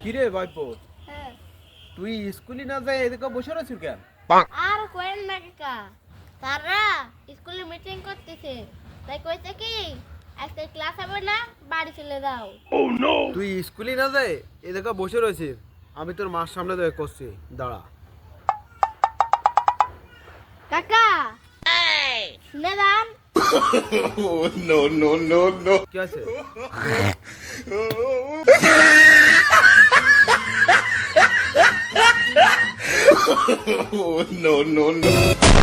কিরে ভাইপো, হ্যাঁ। তুই স্কুলে না যাই এদিকে বসে রয়েছিস কেন? আর কোয়েন না কাকা, তারা স্কুলে মিটিং করতেছে, তাই কইছে কি আজকে ক্লাস হবে না, বাড়ি চলে যাও। তুই স্কুলে না যাই এদিকে বসে রয়েছিস, আমি তোর মার সামনে দেখে করছি, দাঁড়া। কাকা শুনে যান। কি আছে? no, no, no.